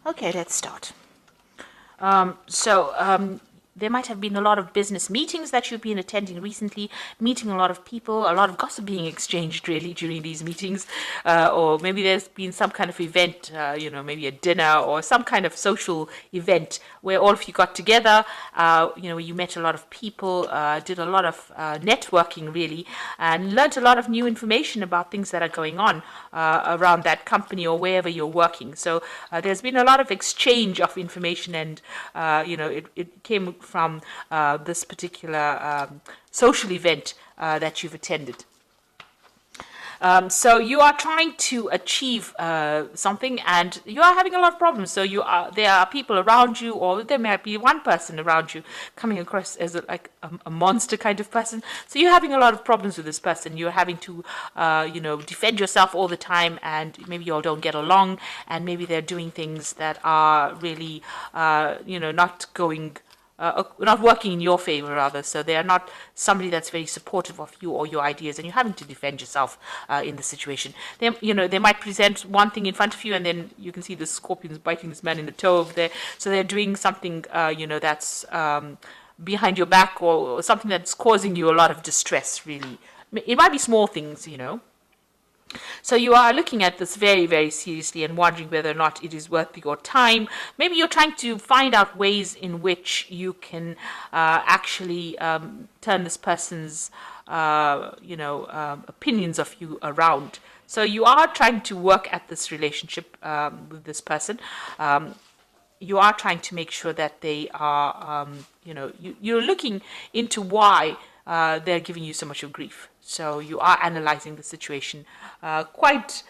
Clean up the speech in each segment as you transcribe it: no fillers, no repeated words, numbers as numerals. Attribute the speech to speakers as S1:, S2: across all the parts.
S1: Okay, let's start. There might have been a lot of business meetings that you've been attending recently, meeting a lot of people, a lot of gossip being exchanged really during these meetings, or maybe there's been some kind of event, maybe a dinner or some kind of social event where all of you got together, you met a lot of people, did a lot of networking really, and learned a lot of new information about things that are going on around that company or wherever you're working. So there's been a lot of exchange of information, and it came from this particular social event that you've attended. So you are trying to achieve something, and you are having a lot of problems. So there are people around you, or there might be one person around you coming across as a monster kind of person. So you're having a lot of problems with this person. You're having to, defend yourself all the time, and maybe you all don't get along, and maybe they're doing things that are really, not working in your favor, rather. So they are not somebody that's very supportive of you or your ideas, and you're having to defend yourself in the situation. They might present one thing in front of you, and then you can see the scorpions biting this man in the toe over there. So they're doing something, that's behind your back, or something that's causing you a lot of distress, really. It might be small things, So you are looking at this very, very seriously and wondering whether or not it is worth your time. Maybe you're trying to find out ways in which you can actually turn this person's, opinions of you around. So you are trying to work at this relationship with this person. You are trying to make sure that they are, you're looking into why they're giving you so much of grief. So you are analyzing the situation quite,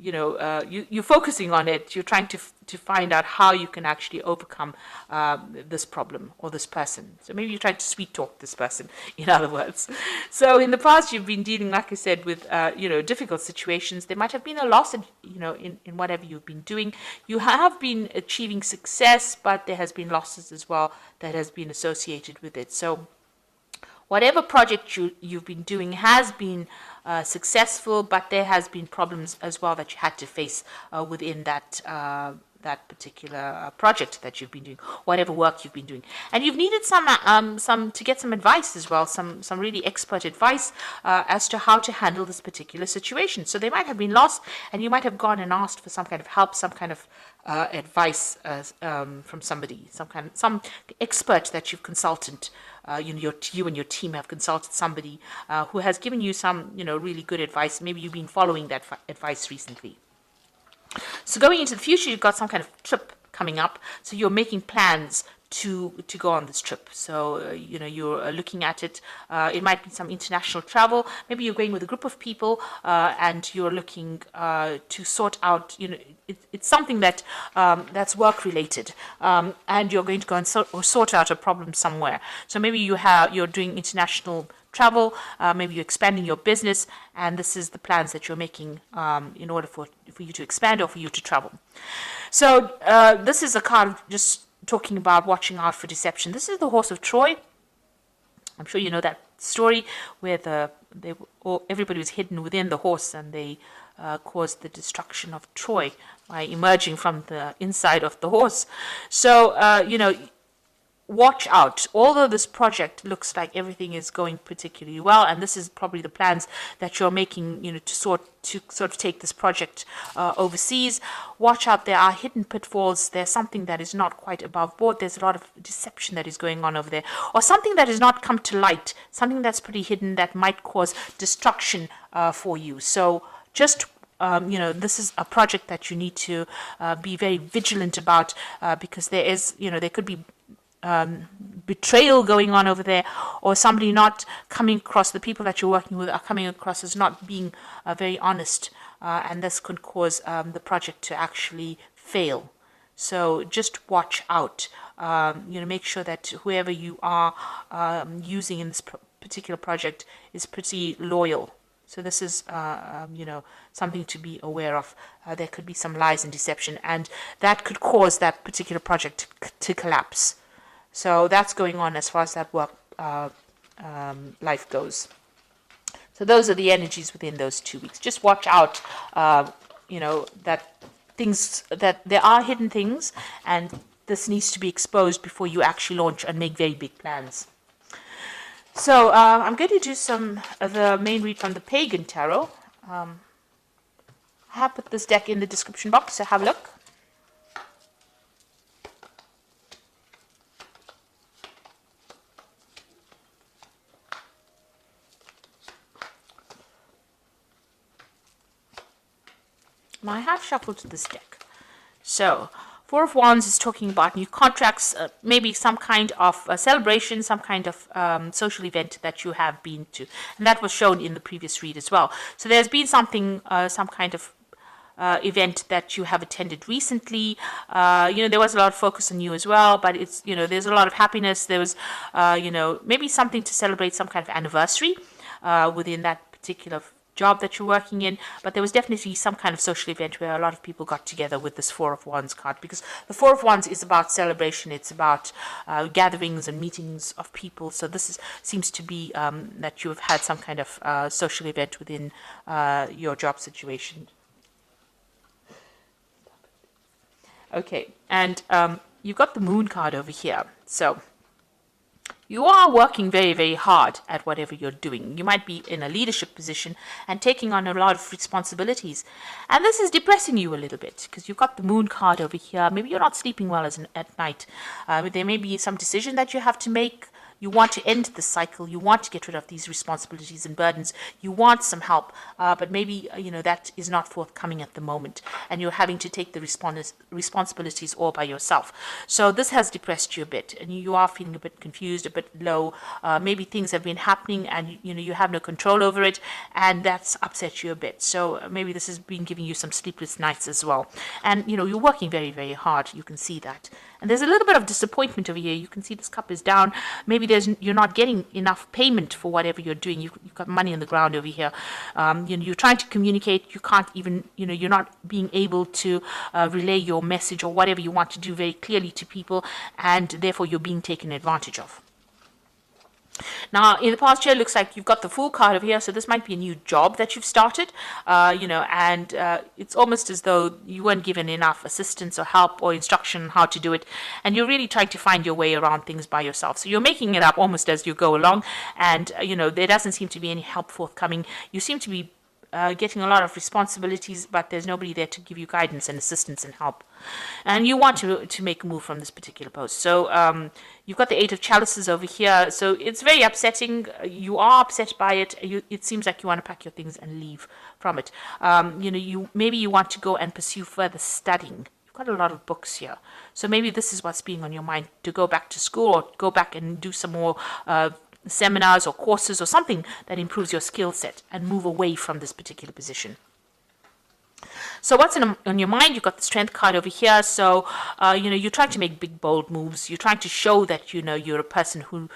S1: you're focusing on it. You're trying to find out how you can actually overcome this problem or this person. So maybe you're trying to sweet talk this person, in other words. So in the past, you've been dealing, like I said, with, difficult situations. There might have been a loss, in whatever you've been doing. You have been achieving success, but there has been losses as well that has been associated with it. So whatever project you've been doing has been successful, but there has been problems as well that you had to face within that particular project that you've been doing, whatever work you've been doing, and you've needed some to get some advice as well, some really expert advice as to how to handle this particular situation. So they might have been lost, and you might have gone and asked for some kind of help, some kind of advice from somebody, some expert that you've consulted. You and your team have consulted somebody who has given you some, really good advice. Maybe you've been following that advice recently. So going into the future, you've got some kind of trip coming up. So you're making plans to go on this trip. So, you're looking at it. It might be some international travel. Maybe you're going with a group of people and you're looking to sort out, it's something that that's work related. And you're going to go and sort out a problem somewhere. So maybe you're doing international travel, maybe you're expanding your business, and this is the plans that you're making in order for you to expand or for you to travel. So this is a card just talking about watching out for deception. This is the horse of Troy. I'm sure you know that story where everybody was hidden within the horse, and they caused the destruction of Troy by emerging from the inside of the horse. So, watch out. Although this project looks like everything is going particularly well, and this is probably the plans that you're making, to sort of take this project overseas, watch out. There are hidden pitfalls. There's something that is not quite above board. There's a lot of deception that is going on over there, or something that has not come to light, something that's pretty hidden that might cause destruction for you. So just this is a project that you need to be very vigilant about, because there could be betrayal going on over there, or somebody not coming across, the people that you're working with are coming across as not being very honest, and this could cause the project to actually fail. So just watch out. Make sure that whoever you are using in this particular project is pretty loyal. So this is, something to be aware of. There could be some lies and deception, and that could cause that particular project to collapse. So that's going on as far as that work life goes. So those are the energies within those 2 weeks. Just watch out, that things, that there are hidden things, and this needs to be exposed before you actually launch and make very big plans. So I'm going to do some of the main read from the Pagan Tarot. I have put this deck in the description box, so have a look. Now I have shuffled this deck. So, Four of Wands is talking about new contracts, maybe some kind of celebration, some kind of social event that you have been to. And that was shown in the previous read as well. So there's been something, some kind of event that you have attended recently. There was a lot of focus on you as well, but it's, there's a lot of happiness. There was, maybe something to celebrate, some kind of anniversary within that particular job that you're working in, but there was definitely some kind of social event where a lot of people got together with this Four of Wands card, because the Four of Wands is about celebration, it's about gatherings and meetings of people. So this seems to be that you have had some kind of social event within your job situation. Okay, and you've got the Moon card over here. So you are working very, very hard at whatever you're doing. You might be in a leadership position and taking on a lot of responsibilities. And this is depressing you a little bit because you've got the Moon card over here. Maybe you're not sleeping well at night. There may be some decision that you have to make. You want to end the cycle. You want to get rid of these responsibilities and burdens. You want some help, but maybe, that is not forthcoming at the moment. And you're having to take the responsibilities all by yourself. So this has depressed you a bit. And you are feeling a bit confused, a bit low. Maybe things have been happening and, you have no control over it. And that's upset you a bit. So maybe this has been giving you some sleepless nights as well. And, you're working very, very hard. You can see that. And there's a little bit of disappointment over here. You can see this cup is down. Maybe you're not getting enough payment for whatever you're doing. You've got money on the ground over here. You're trying to communicate. You can't even, you're not being able to relay your message or whatever you want to do very clearly to people. And therefore, you're being taken advantage of. Now, in the past year, it looks like you've got the Fool card over here, so this might be a new job that you've started, and it's almost as though you weren't given enough assistance or help or instruction on how to do it, and you're really trying to find your way around things by yourself. So you're making it up almost as you go along, and, there doesn't seem to be any help forthcoming. You seem to be getting a lot of responsibilities, but there's nobody there to give you guidance and assistance and help. And you want to make a move from this particular post. So you've got the Eight of Chalices over here. So it's very upsetting. You are upset by it. It seems like you want to pack your things and leave from it. Maybe you want to go and pursue further studying. You've got a lot of books here. So maybe this is what's being on your mind, to go back to school or go back and do some more seminars or courses or something that improves your skill set and move away from this particular position. So what's on your mind? You've got the Strength card over here. So, you're trying to make big, bold moves. You're trying to show that, you're a person who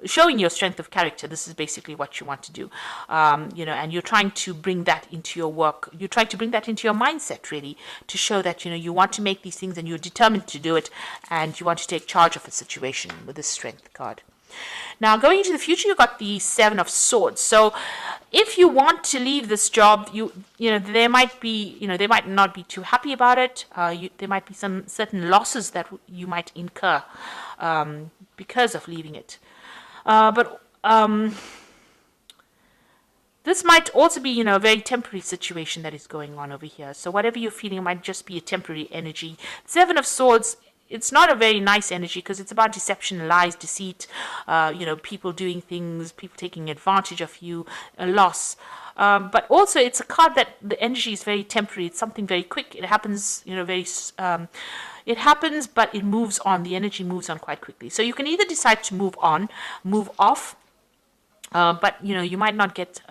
S1: showing your strength of character. This is basically what you want to do. And you're trying to bring that into your work. You're trying to bring that into your mindset, really, to show that, you want to make these things and you're determined to do it. And you want to take charge of a situation with this Strength card. Now, going into the future, you've got the Seven of Swords. So if you want to leave this job, they might not be too happy about it. There might be some certain losses that you might incur because of leaving it. But this might also be, a very temporary situation that is going on over here. So whatever you're feeling might just be a temporary energy. Seven of Swords, it's not a very nice energy because it's about deception, lies, deceit, people doing things, people taking advantage of you, a loss. But also it's a card that the energy is very temporary. It's something very quick. It happens, it happens, but it moves on. The energy moves on quite quickly. So you can either decide to move on, move off, but, you might not get...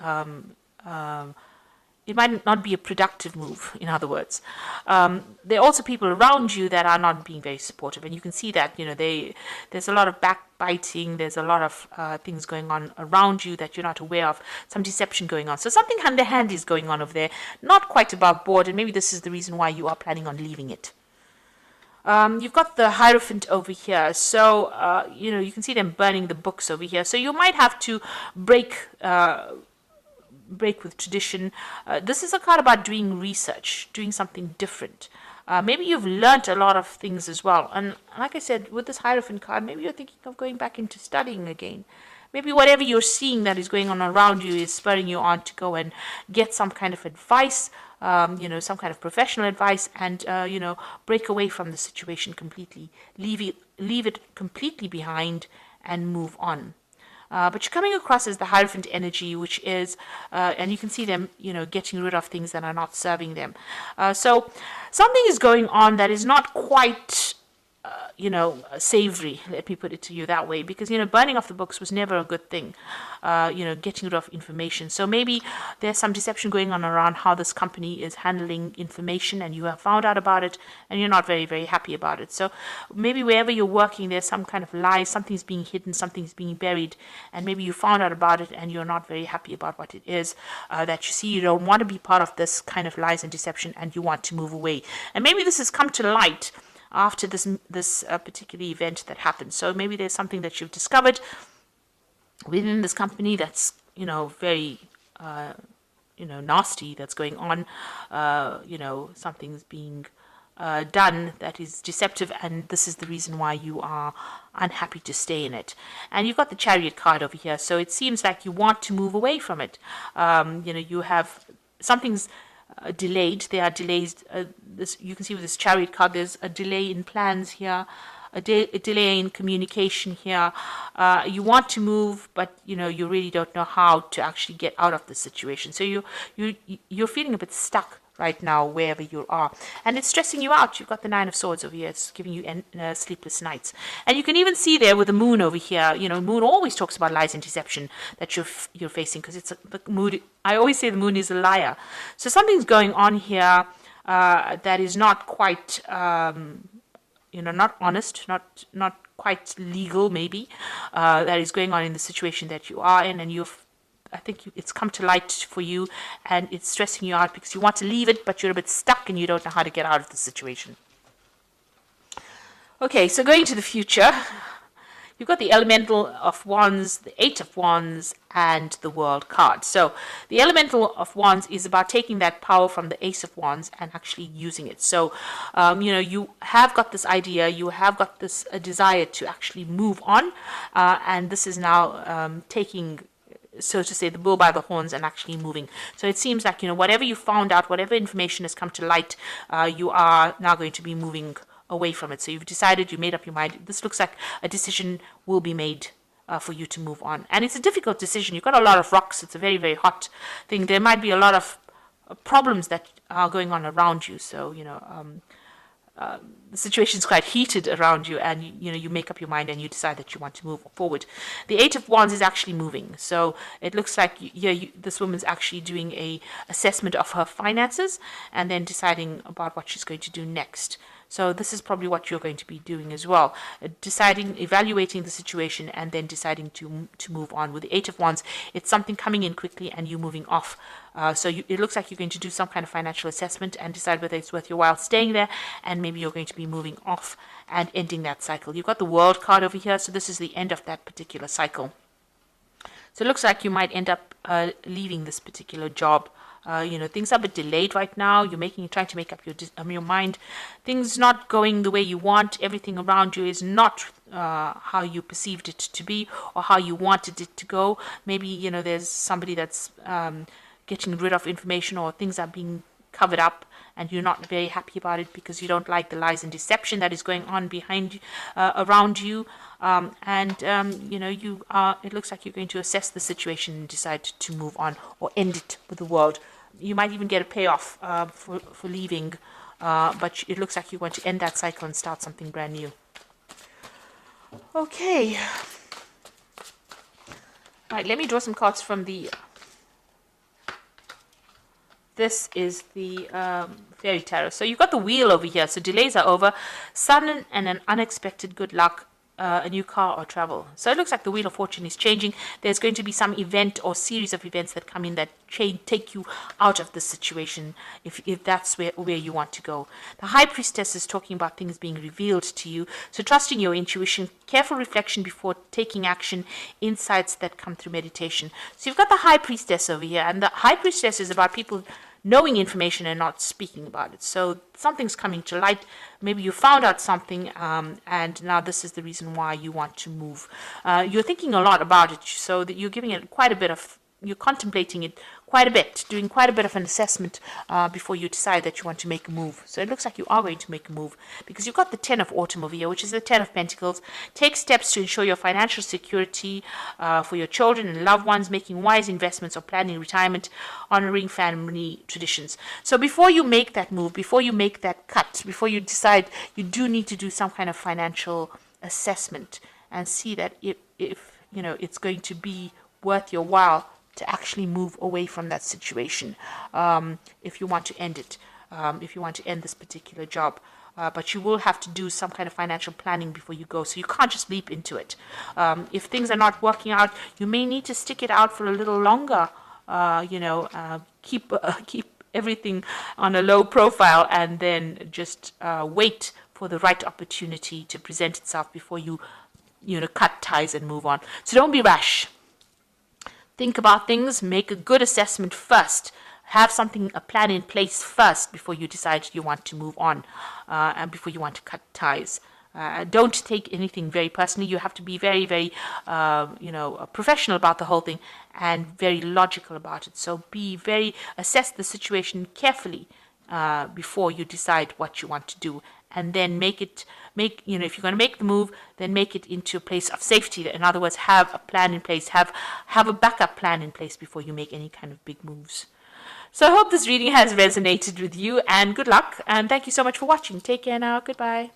S1: it might not be a productive move, in other words. There are also people around you that are not being very supportive. And you can see that, there's a lot of backbiting. There's a lot of things going on around you that you're not aware of. Some deception going on. So something hand-to-hand is going on over there. Not quite above board. And maybe this is the reason why you are planning on leaving it. You've got the Hierophant over here. So, you can see them burning the books over here. So you might have to break break with tradition. This is a card about doing research, doing something different. Maybe you've learnt a lot of things as well. And like I said, with this Hierophant card, maybe you're thinking of going back into studying again. Maybe whatever you're seeing that is going on around you is spurring you on to go and get some kind of advice, some kind of professional advice, and, break away from the situation completely. Leave it completely behind and move on. But you're coming across as the Hierophant energy, which is, and you can see them, getting rid of things that are not serving them. So something is going on that is not quite, savory, let me put it to you that way, because, burning off the books was never a good thing, getting rid of information. So maybe there's some deception going on around how this company is handling information, and you have found out about it, and you're not very, very happy about it. So maybe wherever you're working, there's some kind of lie, something's being hidden, something's being buried, and maybe you found out about it, and you're not very happy about what it is that you see. You don't want to be part of this kind of lies and deception, and you want to move away. And maybe this has come to light after this particular event that happened. So maybe there's something that you've discovered within this company that's, very, nasty, that's going on. Something's being done that is deceptive, and this is the reason why you are unhappy to stay in it. And you've got the Chariot card over here, so it seems like you want to move away from it. You have something's delayed. There are delays. You can see with this Chariot card, there's a delay in plans here, a delay in communication here. You want to move, but you really don't know how to actually get out of the situation. So you're feeling a bit stuck right now wherever you are, and it's stressing you out. You've got the Nine of Swords over here. It's giving you sleepless nights, and you can even see there with the Moon over here. Moon always talks about lies and deception that you're facing, because it's the mood. I always say the Moon is a liar. So something's going on here that is not quite not honest, not quite legal, maybe, that is going on in the situation that you are in, and I think it's come to light for you, and it's stressing you out because you want to leave it, but you're a bit stuck and you don't know how to get out of the situation. Okay, so going to the future, you've got the Elemental of Wands, the Eight of Wands, and the World card. So the Elemental of Wands is about taking that power from the Ace of Wands and actually using it. So, you have got this idea, you have got this desire to actually move on, and this is now taking, so to say, the bull by the horns and actually moving. So it seems like, whatever you found out, whatever information has come to light, you are now going to be moving away from it. So you've decided, you made up your mind. This looks like a decision will be made for you to move on. And it's a difficult decision. You've got a lot of rocks. It's a very, very hot thing. There might be a lot of problems that are going on around you. So, the situation is quite heated around you, and you make up your mind and you decide that you want to move forward. The Eight of Wands is actually moving, so it looks like this woman's actually doing a assessment of her finances and then deciding about what she's going to do next. So this is probably what you're going to be doing as well, evaluating the situation, and then deciding to move on. With the Eight of Wands, it's something coming in quickly and you moving off. It looks like you're going to do some kind of financial assessment and decide whether it's worth your while staying there, and maybe you're going to be moving off and ending that cycle. You've got the World card over here, so this is the end of that particular cycle. So it looks like you might end up leaving this particular job. Things are a bit delayed right now. You're trying to make up your mind. Things not going the way you want. Everything around you is not how you perceived it to be or how you wanted it to go. Maybe, there's somebody that's getting rid of information, or things are being covered up and you're not very happy about it because you don't like the lies and deception that is going on behind around you. It looks like you're going to assess the situation and decide to move on or end it with the world. You might even get a payoff for leaving, but it looks like you want to end that cycle and start something brand new. Okay. All right, let me draw some cards from the... This is the Fairy Tarot. So you've got the Wheel over here. So delays are over. Sudden and an unexpected good luck a new car or travel. So it looks like the Wheel of Fortune is changing. There's going to be some event or series of events that come in that take you out of the situation, if that's where you want to go. The High Priestess is talking about things being revealed to you. So trusting your intuition, careful reflection before taking action, insights that come through meditation. So you've got the High Priestess over here, and the High Priestess is about people knowing information and not speaking about it. So something's coming to light. Maybe you found out something, and now this is the reason why you want to move. You're thinking a lot about it, so that you're giving it quite a bit of, you're contemplating it quite a bit, doing quite a bit of an assessment before you decide that you want to make a move. So it looks like you are going to make a move, because you've got the Ten of Autumn over here, which is the Ten of Pentacles. Take steps to ensure your financial security for your children and loved ones, making wise investments or planning retirement, honoring family traditions. So before you make that move, before you make that cut, before you decide, you do need to do some kind of financial assessment and see that if you know it's going to be worth your while to actually move away from that situation, if you want to end it, if you want to end this particular job. But you will have to do some kind of financial planning before you go, so you can't just leap into it. If things are not working out, you may need to stick it out for a little longer, keep everything on a low profile, and then just wait for the right opportunity to present itself before you cut ties and move on. So don't be rash. Think about things, make a good assessment first. Have a plan in place first before you decide you want to move on, and before you want to cut ties. Don't take anything very personally. You have to be very, very, professional about the whole thing and very logical about it. So assess the situation carefully before you decide what you want to do, and then if you're going to make the move, then make it into a place of safety. In other words, have a plan in place, have a backup plan in place before you make any kind of big moves. So I hope this reading has resonated with you, and good luck, and thank you so much for watching. Take care now. Goodbye.